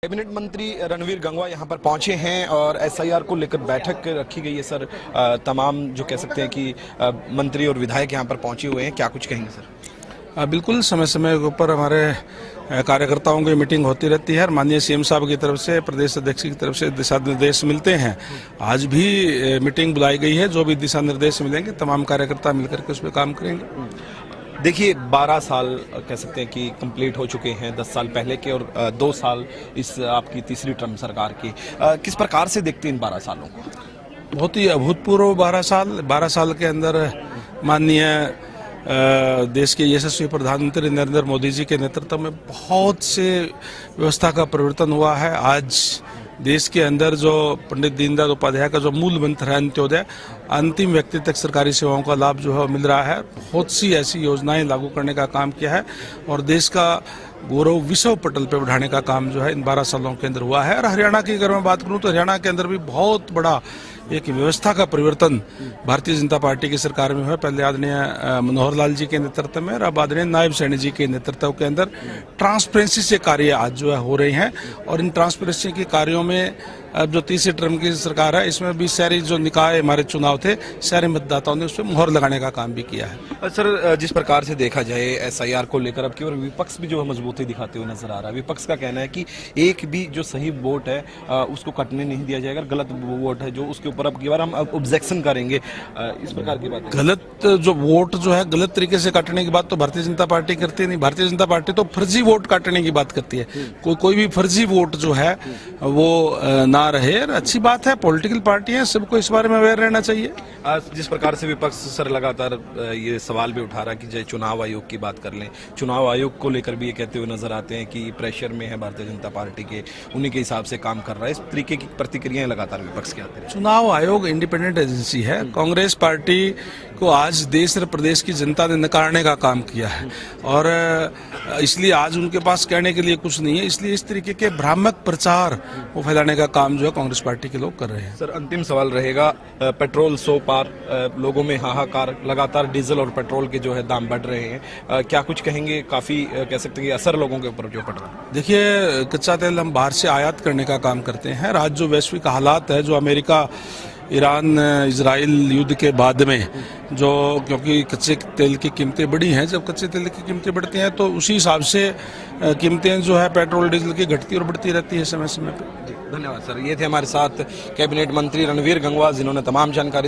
Cabinet मंत्री रणवीर गंगवा यहाँ पर पहुंचे हैं और एसआईआर को लेकर बैठक रखी गई है। सर, तमाम जो कह सकते हैं कि मंत्री और विधायक यहाँ पर पहुंचे हुए हैं, क्या कुछ कहेंगे सर? बिल्कुल समय समय के ऊपर हमारे कार्यकर्ताओं की मीटिंग होती रहती है और माननीय सीएम साहब की तरफ से, प्रदेश अध्यक्ष की तरफ से दिशा निर्देश मिलते हैं। आज भी मीटिंग बुलाई गई है, जो भी दिशा निर्देश मिलेंगे तमाम कार्यकर्ता मिलकर के उस पर काम करेंगे। देखिए, 12 साल कह सकते हैं कि कंप्लीट हो चुके हैं, 10 साल पहले के और 2 साल इस आपकी तीसरी टर्म सरकार की। किस प्रकार से देखते हैं इन 12 सालों को? बहुत ही अभूतपूर्व 12 साल के अंदर माननीय देश के यशस्वी प्रधानमंत्री नरेंद्र मोदी जी के नेतृत्व में बहुत से व्यवस्था का परिवर्तन हुआ है। आज देश के अंदर जो पंडित दीनदयाल उपाध्याय का जो मूल मंत्र है अंत्योदय, अंतिम व्यक्ति तक सरकारी सेवाओं का लाभ जो है मिल रहा है। बहुत सी ऐसी योजनाएं लागू करने का काम किया है और देश का गौरव विश्व पटल पे बढ़ाने का काम जो है इन 12 सालों के अंदर हुआ है। और हरियाणा की अगर मैं बात करूं तो हरियाणा के अंदर भी बहुत बड़ा एक व्यवस्था का परिवर्तन भारतीय जनता पार्टी की सरकार में हुआ। पहले आदरणीय मनोहर लाल जी के नेतृत्व में और अब आदरणीय नायब सैनी जी के नेतृत्व के अंदर ट्रांसपेरेंसी से कार्य आज जो है हो रहे हैं। और इन ट्रांसपेरेंसी के कार्यों में अब जो तीसरी टर्म की सरकार है, इसमें भी सारी जो निकाय हमारे चुनाव थे, सारे मतदाताओं ने उस पर मुहर लगाने का काम भी किया है। सर, जिस प्रकार से देखा जाए एसआईआर को लेकर अब केवल विपक्ष भी जो है मजबूती दिखाते हुए नजर आ रहा है। विपक्ष का कहना है कि एक भी जो सही वोट है उसको कटने नहीं दिया जाएगा, गलत वोट है जो उसके ऊपर अब की बार हम ऑब्जेक्शन करेंगे। इस प्रकार की बात, गलत जो वोट जो है गलत तरीके से काटने की बात तो भारतीय जनता पार्टी करती नहीं। भारतीय जनता पार्टी तो फर्जी वोट काटने की बात करती है। कोई भी फर्जी वोट जो है वो ना रहे। अच्छी बात है, पॉलिटिकल पार्टी है, सबको इस बारे में अवेयर रहना चाहिए। जिस प्रकार से विपक्ष सर लगातार ये सवाल भी उठा रहा है कि जय चुनाव आयोग की बात कर लें, चुनाव आयोग को लेकर भी ये कहते हुए नजर आते हैं कि प्रेशर में है भारतीय जनता पार्टी के, उन्हीं के हिसाब से काम कर रहा है। इस तरीके की प्रतिक्रियाएं लगातार विपक्ष के आते हैं। चुनाव आयोग इंडिपेंडेंट एजेंसी है। कांग्रेस पार्टी को आज देश और प्रदेश की जनता ने नकारने का काम किया है और इसलिए आज उनके पास कहने के लिए कुछ नहीं है। इसलिए इस तरीके के भ्रामक प्रचार वो फैलाने का काम जो है कांग्रेस पार्टी के लोग कर रहे हैं। सर, अंतिम सवाल रहेगा, पेट्रोल 100 पार, लोगों में हाहाकार, लगातार डीजल और पेट्रोल के जो है दाम बढ़ रहे हैं, क्या कुछ कहेंगे? काफी कह सकते हैं कि असर लोगों के ऊपर जो पड़ रहा है। देखिए, कच्चा तेल हम बाहर से आयात करने का काम करते हैं। आज जो वैश्विक हालात है, जो अमेरिका ईरान इजराइल युद्ध के बाद में जो, क्योंकि कच्चे तेल की कीमतें बढ़ी हैं, जब कच्चे तेल की कीमतें बढ़ती हैं तो उसी हिसाब से कीमतें जो है पेट्रोल डीजल की घटती और बढ़ती रहती है समय समय पर। धन्यवाद सर। ये थे हमारे साथ कैबिनेट मंत्री रणवीर गंगवा, जिन्होंने तमाम जानकारी